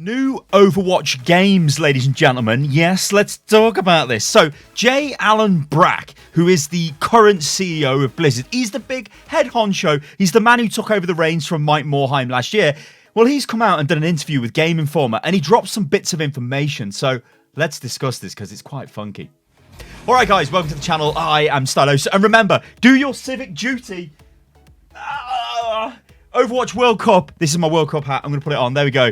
New Overwatch games, ladies and gentlemen. Yes, let's talk about this. So, J. Allen Brack, who is the current CEO of Blizzard, he's the big head honcho. He's the man who took over the reins from Mike Morhaime last year. Well, he's come out and done an interview with Game Informer, and he dropped some bits of information. So, let's discuss this because it's quite funky. All right, guys, welcome to the channel. I am Stylosa, and remember, do your civic duty. Overwatch World Cup. This is my World Cup hat. I'm going to put it on. There we go.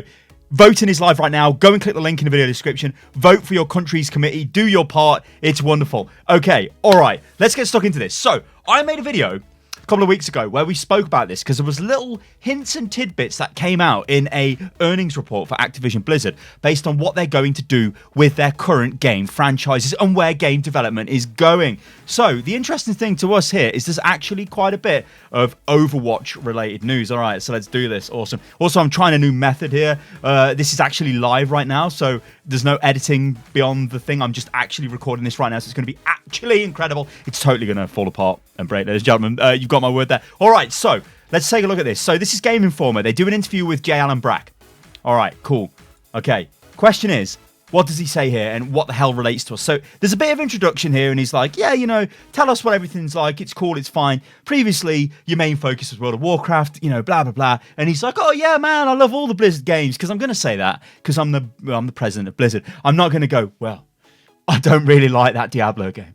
Voting is live right now. Go and click the link in the video description. Vote for your country's committee. Do your part. It's wonderful. Okay, all right. Let's get stuck into this. So, I made a video a couple of weeks ago where we spoke about this because there was little hints and tidbits that came out in a earnings report for Activision Blizzard based on what they're going to do with their current game franchises and where game development is going. So the interesting thing to us here is there's actually quite a bit of Overwatch related news. All right, so let's do this. Awesome. Also, I'm trying a new method here. This is actually live right now, so there's no editing beyond the thing. I'm just actually recording this right now, so it's going to be actually incredible. It's totally going to fall apart and break, ladies and gentlemen. You've got my word there. All right, so let's take a look at this. So this is Game Informer. They do an interview with J. Allen Brack. All right, cool. Okay, question is, what does he say here and what the hell relates to us? So there's a bit of introduction here and he's like, yeah, you know, tell us what everything's like. It's cool, it's fine. Previously, your main focus was World of Warcraft, you know, blah, blah, blah. And he's like, oh, yeah, man, I love all the Blizzard games because I'm going to say that because I'm the president of Blizzard. I'm not going to go, well, I don't really like that Diablo game.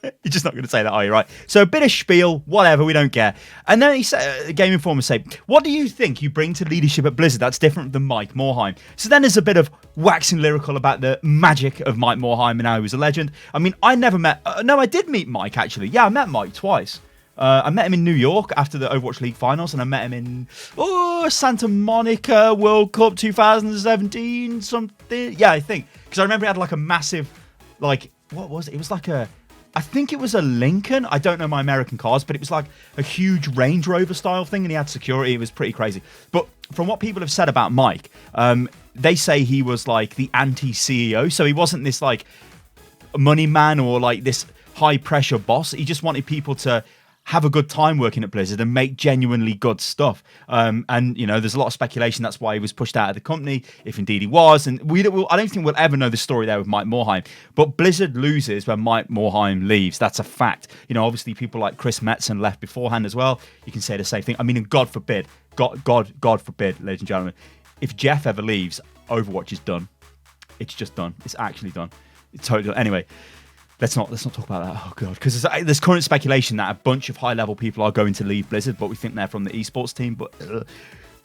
You're just not going to say that, are you, right? So a bit of spiel, whatever, we don't care. And then he said, Game Informer say, what do you think you bring to leadership at Blizzard that's different than Mike Morhaime? So then there's a bit of waxing lyrical about the magic of Mike Morhaime and how he was a legend. I mean, I never met, no, I did meet Mike, actually. Yeah, I met Mike twice. I met him in New York after the Overwatch League finals, and I met him in, Santa Monica World Cup 2017, something. Yeah, I think. Because I remember he had like a massive, like, what was it? It was like I think it was a Lincoln. I don't know my American cars, but it was like a huge Range Rover style thing, and he had security. It was pretty crazy. But from what people have said about Mike, they say he was like the anti-CEO. So he wasn't this like money man or like this high pressure boss. He just wanted people to have a good time working at Blizzard and make genuinely good stuff. And, you know, there's a lot of speculation that's why he was pushed out of the company, if indeed he was. And I don't think we'll ever know the story there with Mike Morhaime. But Blizzard loses when Mike Morhaime leaves. That's a fact. You know, obviously people like Chris Metzen left beforehand as well. You can say the same thing. I mean, and God forbid, God forbid, ladies and gentlemen, if Jeff ever leaves, Overwatch is done. It's just done. It's actually done. It's totally done. Anyway. Let's not talk about that. Oh, God. Because there's current speculation that a bunch of high-level people are going to leave Blizzard, but we think they're from the esports team. But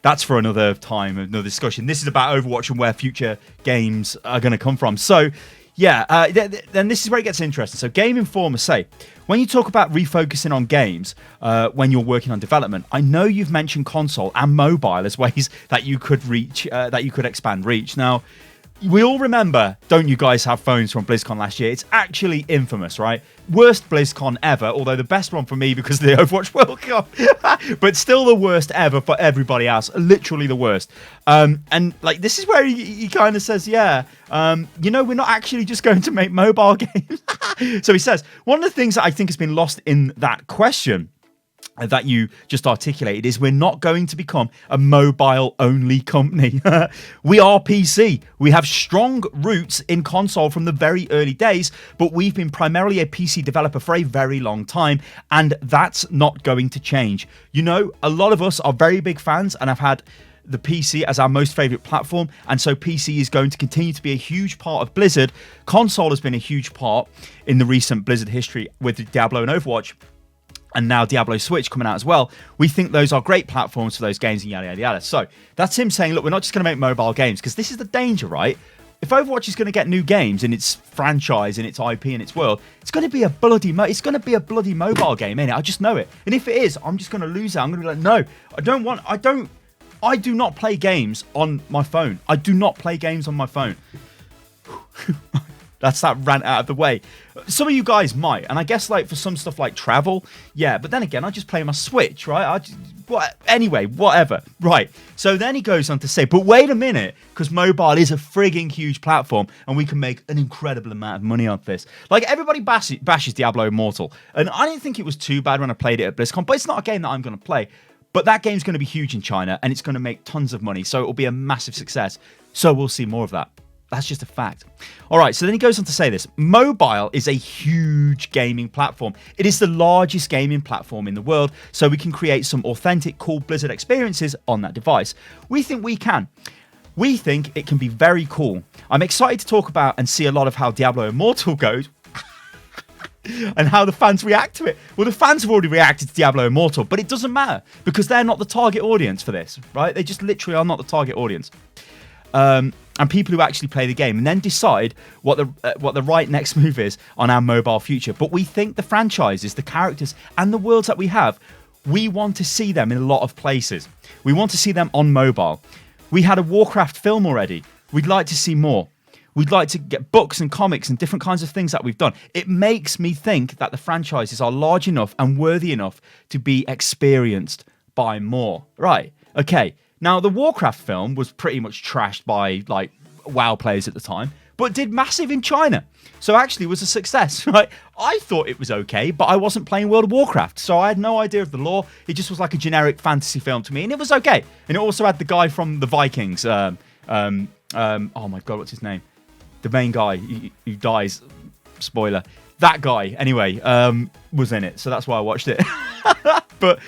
that's for another time, another discussion. This is about Overwatch and where future games are going to come from. So, yeah, then this is where it gets interesting. So Game Informer say, when you talk about refocusing on games when you're working on development, I know you've mentioned console and mobile as ways that you could reach, that you could expand reach. Now, we all remember, don't you guys have phones from BlizzCon last year? It's actually infamous, right? Worst BlizzCon ever, although the best one for me because of the Overwatch World Cup. But still the worst ever for everybody else. Literally the worst. And like this is where he kind of says, yeah, you know, we're not actually just going to make mobile games. So he says, one of the things that I think has been lost in that question that you just articulated is we're not going to become a mobile-only company. We are PC. We have strong roots in console from the very early days, but we've been primarily a PC developer for a very long time, and that's not going to change. You know, a lot of us are very big fans, and I've had the PC as our most favorite platform, and so PC is going to continue to be a huge part of Blizzard. Console has been a huge part in the recent Blizzard history with Diablo and Overwatch, and now Diablo Switch coming out as well. We think those are great platforms for those games and yada, yada, yada. So that's him saying, look, we're not just going to make mobile games, because this is the danger, right? If Overwatch is going to get new games in its franchise, in its IP, in its world, it's going to be a bloody mobile game, innit? I just know it. And if it is, I'm just going to lose it. I'm going to be like, no, I do not play games on my phone. I do not play games on my phone. That's that rant out of the way. Some of you guys might, and I guess like for some stuff like travel, yeah, but then again, I just play my Switch, right? Anyway, whatever. Right, so then he goes on to say, but wait a minute, because mobile is a frigging huge platform, and we can make an incredible amount of money on this. Like, everybody bashes Diablo Immortal, and I didn't think it was too bad when I played it at BlizzCon, but it's not a game that I'm going to play. But that game's going to be huge in China, and it's going to make tons of money. So it will be a massive success. So we'll see more of that. That's just a fact. All right, so then he goes on to say this. Mobile is a huge gaming platform. It is the largest gaming platform in the world, so we can create some authentic, cool Blizzard experiences on that device. We think we can. We think it can be very cool. I'm excited to talk about and see a lot of how Diablo Immortal goes and how the fans react to it. Well, the fans have already reacted to Diablo Immortal, but it doesn't matter because they're not the target audience for this, right? They just literally are not the target audience. And people who actually play the game and then decide what the right next move is on our mobile future. But we think the franchises, the characters, and the worlds that we have, we want to see them in a lot of places. We want to see them on mobile. We had a Warcraft film already. We'd like to see more. We'd like to get books and comics and different kinds of things that we've done. It makes me think that the franchises are large enough and worthy enough to be experienced by more. Right, okay. Now, the Warcraft film was pretty much trashed by, like, WoW players at the time, but did massive in China. So actually it was a success, right? I thought it was okay, but I wasn't playing World of Warcraft, so I had no idea of the lore. It just was like a generic fantasy film to me, and it was okay. And it also had the guy from the Vikings. Oh my God, what's his name? The main guy who dies. Spoiler. That guy, anyway, was in it, so that's why I watched it. But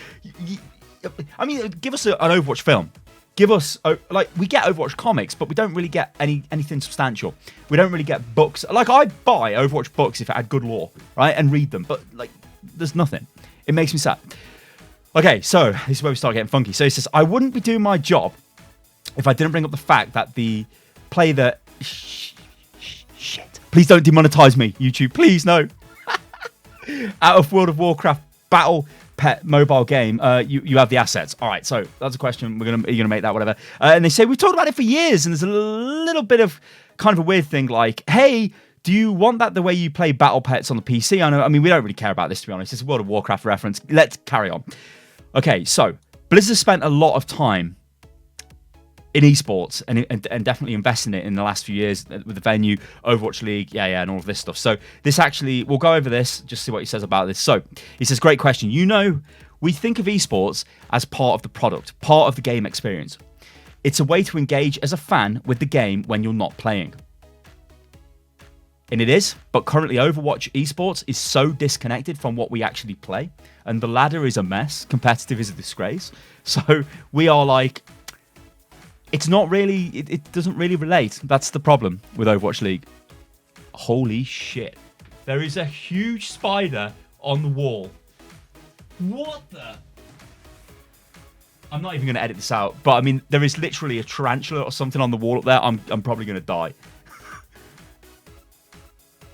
I mean, give us an Overwatch film. Give us, like, we get Overwatch comics, but we don't really get anything substantial. We don't really get books. Like, I'd buy Overwatch books if it had good lore, right, and read them. But, like, there's nothing. It makes me sad. Okay, so this is where we start getting funky. So he says, I wouldn't be doing my job if I didn't bring up the fact that the play the... Shit. Please don't demonetize me, YouTube. Please, no. Out of World of Warcraft Battle Pet mobile game, you have the assets. All right, so that's a question. You're gonna make that, whatever. And they say we've talked about it for years, and there's a little bit of kind of a weird thing like, hey, do you want that the way you play Battle Pets on the PC? I mean, we don't really care about this, to be honest. It's a World of Warcraft reference. Let's carry on. Okay, so Blizzard spent a lot of time in esports and definitely investing in it in the last few years with the venue, Overwatch League, and all of this stuff. So this actually, we'll go over this, just see what he says about this. So he says, great question. You know, we think of esports as part of the product, part of the game experience. It's a way to engage as a fan with the game when you're not playing. And it is, but currently Overwatch esports is so disconnected from what we actually play, and the ladder is a mess, competitive is a disgrace. So we are like, it's not really, it doesn't really relate. That's the problem with Overwatch League. Holy shit. There is a huge spider on the wall. What the? I'm not even going to edit this out, but I mean, there is literally a tarantula or something on the wall up there. I'm probably going to die.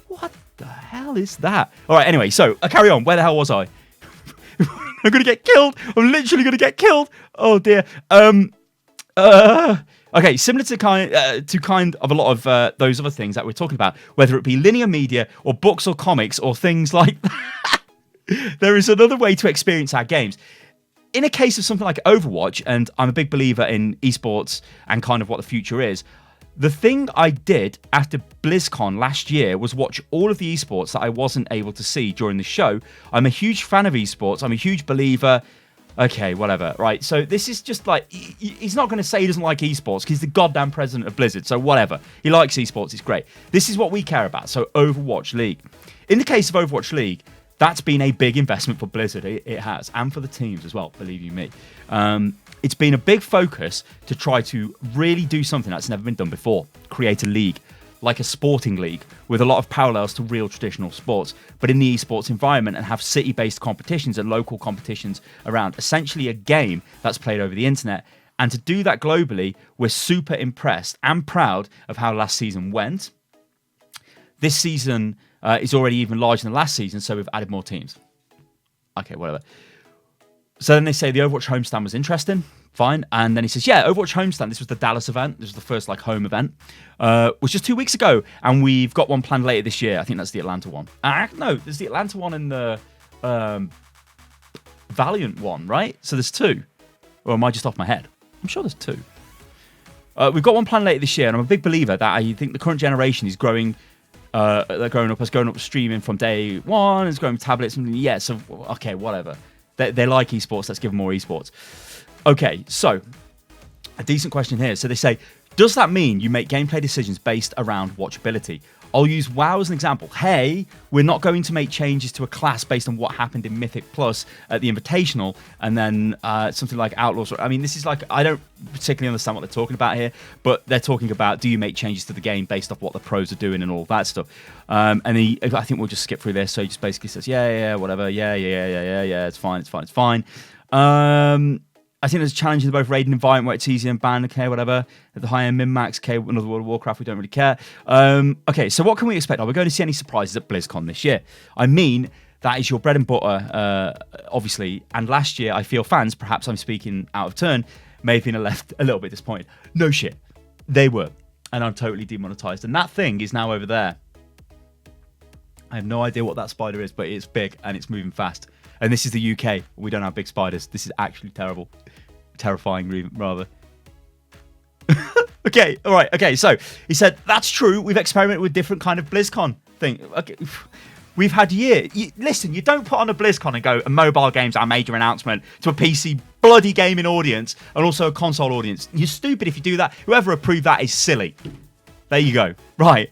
What the hell is that? All right, anyway, so I carry on. Where the hell was I? I'm going to get killed. I'm literally going to get killed. Oh dear. Okay, similar to kind of a lot of those other things that we're talking about, whether it be linear media or books or comics or things like that, there is another way to experience our games. In a case of something like Overwatch, and I'm a big believer in esports and kind of what the future is, the thing I did after BlizzCon last year was watch all of the esports that I wasn't able to see during the show. I'm a huge fan of esports. I'm a huge believer. Okay, whatever, right? So this is just like, he's not going to say he doesn't like esports because he's the goddamn president of Blizzard, so whatever. He likes esports, it's great. This is what we care about, so Overwatch League. In the case of Overwatch League, that's been a big investment for Blizzard, it has, and for the teams as well, believe you me. It's been a big focus to try to really do something that's never been done before, create a league, like a sporting league with a lot of parallels to real traditional sports, but in the esports environment, and have city-based competitions and local competitions around. Essentially a game that's played over the internet. And to do that globally, we're super impressed and proud of how last season went. This season is already even larger than last season, so we've added more teams. Okay, whatever. So then they say the Overwatch homestand was interesting. Fine. And then he says, yeah, Overwatch homestand. This was the Dallas event. This was the first like home event. Was just 2 weeks ago. And we've got one planned later this year. I think that's the Atlanta one. No, there's the Atlanta one and the Valiant one, right? So there's two. Or am I just off my head? I'm sure there's two. We've got one planned later this year. And I'm a big believer that I think the current generation is growing. They're growing up streaming from day one. It's growing with tablets. And yeah, so, okay, whatever. They like esports. Let's give them more esports. Okay, so a decent question here. So they say, does that mean you make gameplay decisions based around watchability? I'll use WoW as an example. Hey, we're not going to make changes to a class based on what happened in Mythic Plus at the Invitational, and then something like Outlaws. I mean, this is like, I don't particularly understand what they're talking about here, but they're talking about, do you make changes to the game based off what the pros are doing and all that stuff? And I think we'll just skip through this. So he just basically says, yeah, whatever, yeah, it's fine. I think there's a challenge in both raid and environment where it's easy and banned, okay, whatever. At the high end, min-max, okay, another World of Warcraft, we don't really care. Okay, so what can we expect? Are we going to see any surprises at BlizzCon this year? I mean, that is your bread and butter, obviously. And last year, I feel fans, perhaps I'm speaking out of turn, may have been left a little bit disappointed. No shit. They were. And I'm totally demonetized. And that thing is now over there. I have no idea what that spider is, but it's big and it's moving fast. And this is the UK. We don't have big spiders. This is actually terrible. Terrifying, rather. Okay, all right. Okay, so he said, that's true. We've experimented with different kind of BlizzCon thing. Okay, we've had years. Listen, you don't put on a BlizzCon and go, mobile games, our major announcement, to a PC bloody gaming audience and also a console audience. You're stupid if you do that. Whoever approved that is silly. There you go. Right.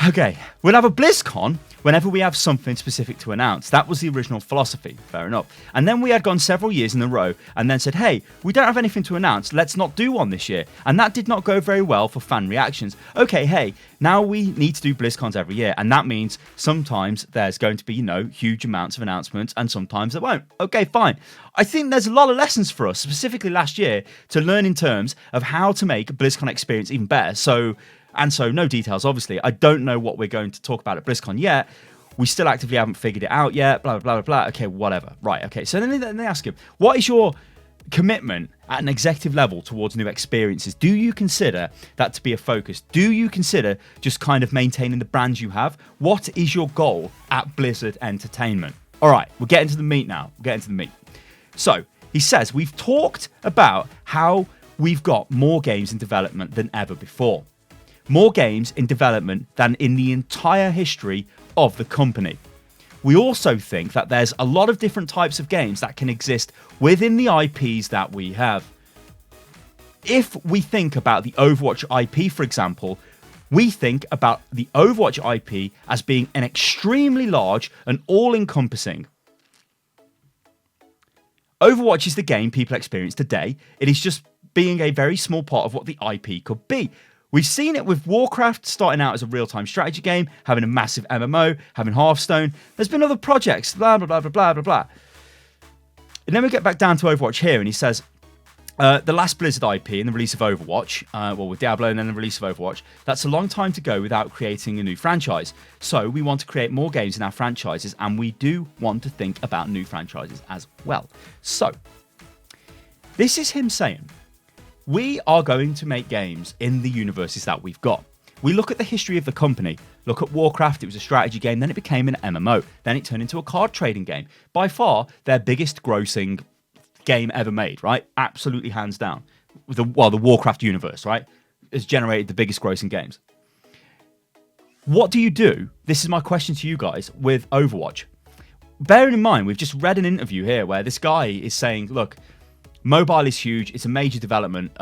Okay, we'll have a BlizzCon whenever we have something specific to announce. That was the original philosophy, fair enough. And then we had gone several years in a row and then said, hey, we don't have anything to announce, let's not do one this year. And that did not go very well for fan reactions. Okay, hey, now we need to do BlizzCons every year, and that means sometimes there's going to be, huge amounts of announcements, and sometimes there won't. Okay, fine. I think there's a lot of lessons for us, specifically last year, to learn in terms of how to make a BlizzCon experience even better. So no details, obviously. I don't know what we're going to talk about at BlizzCon yet. We still actively haven't figured it out yet, blah, blah, blah, blah. Okay, whatever. Right, okay. So then they ask him, what is your commitment at an executive level towards new experiences? Do you consider that to be a focus? Do you consider just kind of maintaining the brands you have? What is your goal at Blizzard Entertainment? All right, we'll get into the meat now. So he says, we've talked about how we've got more games in development than ever before. More games in development than in the entire history of the company. We also think that there's a lot of different types of games that can exist within the IPs that we have. If we think about the Overwatch IP, for example, we think about the Overwatch IP as being an extremely large and all-encompassing. Overwatch is the game people experience today. It is just being a very small part of what the IP could be. We've seen it with Warcraft starting out as a real-time strategy game, having a massive MMO, having Hearthstone. There's been other projects, blah, blah, blah, blah, blah, blah, blah. And then we get back down to Overwatch here, and he says, the last Blizzard IP and the release of Overwatch, with Diablo and then the release of Overwatch, that's a long time to go without creating a new franchise. So we want to create more games in our franchises, and we do want to think about new franchises as well. So, this is him saying, we are going to make games in the universes that we've got. We look at the history of the company. Look at Warcraft, it was a strategy game, then it became an MMO. Then it turned into a card trading game. By far, their biggest grossing game ever made, right? Absolutely hands down. The Warcraft universe, right? Has generated the biggest grossing games. What do you do? This is my question to you guys with Overwatch. Bearing in mind, we've just read an interview here where this guy is saying, look, mobile is huge. It's a major development.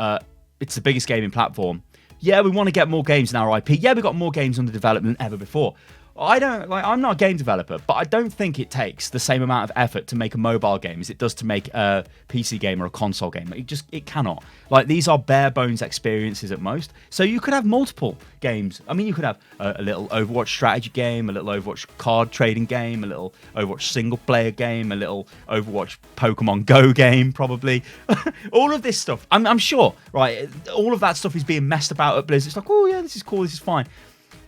It's the biggest gaming platform. Yeah, we want to get more games in our IP. Yeah, we've got more games under development than ever before. I'm not a game developer, but I don't think it takes the same amount of effort to make a mobile game as it does to make a PC game or a console game. It cannot. These are bare bones experiences at most. So you could have multiple games. I mean, you could have a little Overwatch strategy game, a little Overwatch card trading game, a little Overwatch single player game, a little Overwatch Pokemon Go game, probably. All of this stuff, I'm sure, right? All of that stuff is being messed about at Blizzard. It's like, oh yeah, this is cool, this is fine.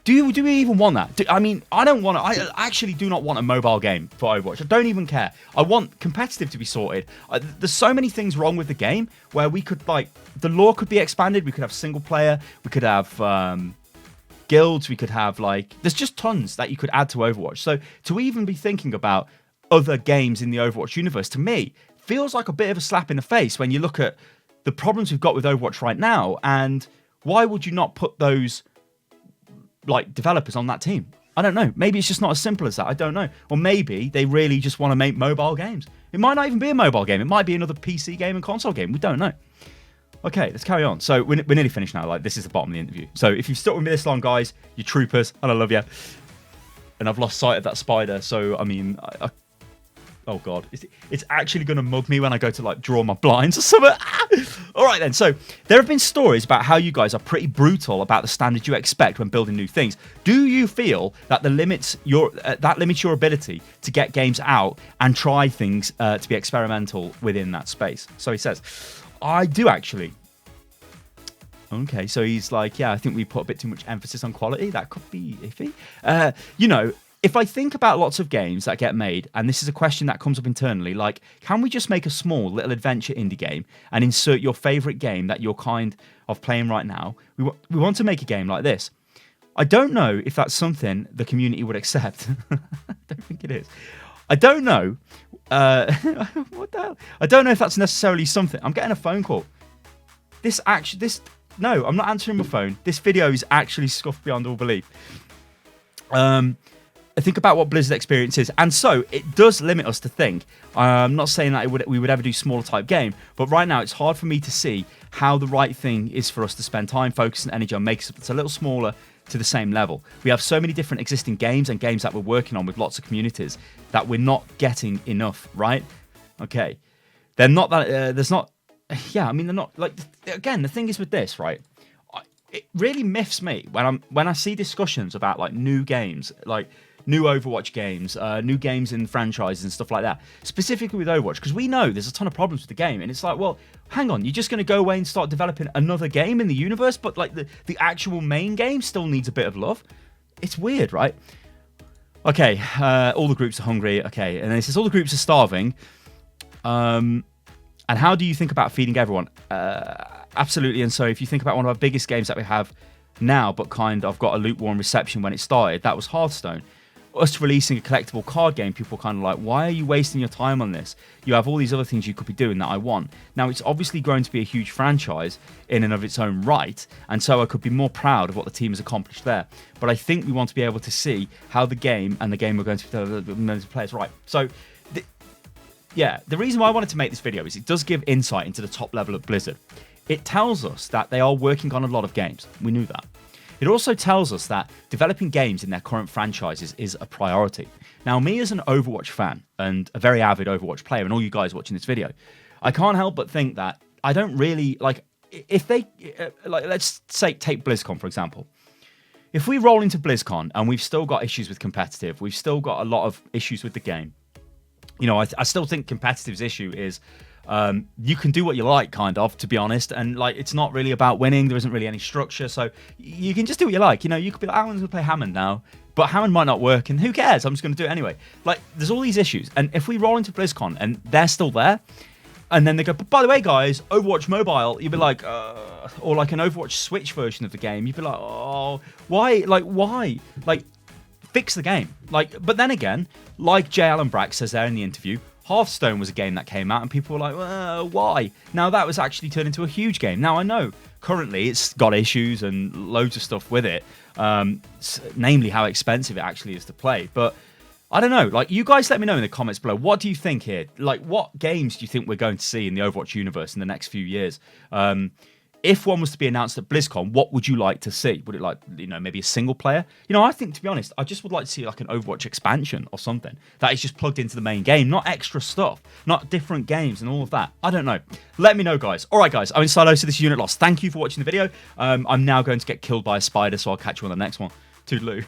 Do we even want that? I actually do not want a mobile game for Overwatch. I don't even care. I want competitive to be sorted. There's so many things wrong with the game where we could, the lore could be expanded. We could have single player. We could have guilds. We could have, there's just tons that you could add to Overwatch. So to even be thinking about other games in the Overwatch universe, to me, feels like a bit of a slap in the face when you look at the problems we've got with Overwatch right now. And why would you not put those developers on that team? I don't know. Maybe it's just not as simple as that. I don't know. Or maybe they really just want to make mobile games. It might not even be a mobile game. It might be another PC game and console game. We don't know. Okay, let's carry on. So we're nearly finished now. Like, this is the bottom of the interview. So if you've stuck with me this long, guys, you're troopers, and I love you. And I've lost sight of that spider. So, I mean, oh God, it's actually going to mug me when I go to like draw my blinds or something. All right then. So there have been stories about how you guys are pretty brutal about the standards you expect when building new things. Do you feel that limits your ability to get games out and try things to be experimental within that space? So he says, I do actually. Okay, so he's like, yeah, I think we put a bit too much emphasis on quality. That could be iffy. You know, if I think about lots of games that get made, and this is a question that comes up internally, like, can we just make a small little adventure indie game and insert your favorite game that you're kind of playing right now? We want to make a game like this. I don't know if that's something the community would accept. I don't think it is. I don't know. What the hell? I don't know if that's necessarily something. I'm getting a phone call. No, I'm not answering my phone. This video is actually scuffed beyond all belief. I think about what Blizzard experience is, and so it does limit us to think. I'm not saying that we would ever do smaller type game, but right now it's hard for me to see how the right thing is for us to spend time, focus, and energy on making something that's a little smaller to the same level. We have so many different existing games and games that we're working on with lots of communities that we're not getting enough, right? Okay. They're not that, there's not, yeah, I mean, they're not, like, again, the thing is with this, right? It really miffs me when I see discussions about, like, new games, like, new Overwatch games, new games in franchises and stuff like that, specifically with Overwatch, because we know there's a ton of problems with the game, and it's like, well, hang on, you're just going to go away and start developing another game in the universe, but like the actual main game still needs a bit of love. It's weird, right? Okay, all the groups are hungry. Okay, and then it says all the groups are starving. And how do you think about feeding everyone? Absolutely. And so if you think about one of our biggest games that we have now, but kind of got a lukewarm reception when it started, that was Hearthstone. Us releasing a collectible card game, people were kind of like, why are you wasting your time on this? You have all these other things you could be doing that I want. Now, it's obviously grown to be a huge franchise in and of its own right, and so I could be more proud of what the team has accomplished there. But I think we want to be able to see how the game and the game we're going to play is right. So, the reason why I wanted to make this video is it does give insight into the top level of Blizzard. It tells us that they are working on a lot of games. We knew that. It also tells us that developing games in their current franchises is a priority. Now, me as an Overwatch fan and a very avid Overwatch player, and all you guys watching this video, I can't help but think that I don't really, like, if they, like, let's say, take BlizzCon, for example. If we roll into BlizzCon and we've still got issues with competitive, we've still got a lot of issues with the game, you know, I still think competitive's issue is you can do what you like, kind of, to be honest, and like it's not really about winning. There isn't really any structure, so you can just do what you like. You know, you could be like, I'm going to play Hammond now, but Hammond might not work, and who cares? I'm just going to do it anyway. Like, there's all these issues, and if we roll into BlizzCon and they're still there, and then they go, but by the way, guys, Overwatch Mobile, you'd be like, or like an Overwatch Switch version of the game, you'd be like, oh, why? Like, fix the game. Like, but then again, like J. Allen Brack says there in the interview, Hearthstone was a game that came out and people were like, well, why? Now that was actually turned into a huge game. Now I know currently it's got issues and loads of stuff with it, namely how expensive it actually is to play. But I don't know, like, you guys let me know in the comments below. What do you think here? Like, what games do you think we're going to see in the Overwatch universe in the next few years? If one was to be announced at BlizzCon, what would you like to see? Would it, like, you know, maybe a single player? You know, I think, to be honest, I just would like to see like an Overwatch expansion or something that is just plugged into the main game, not extra stuff, not different games and all of that. I don't know. Let me know, guys. All right, guys, I'm in Stylosa, this is Unit Lost. Thank you for watching the video. I'm now going to get killed by a spider, so I'll catch you on the next one. Toodaloo.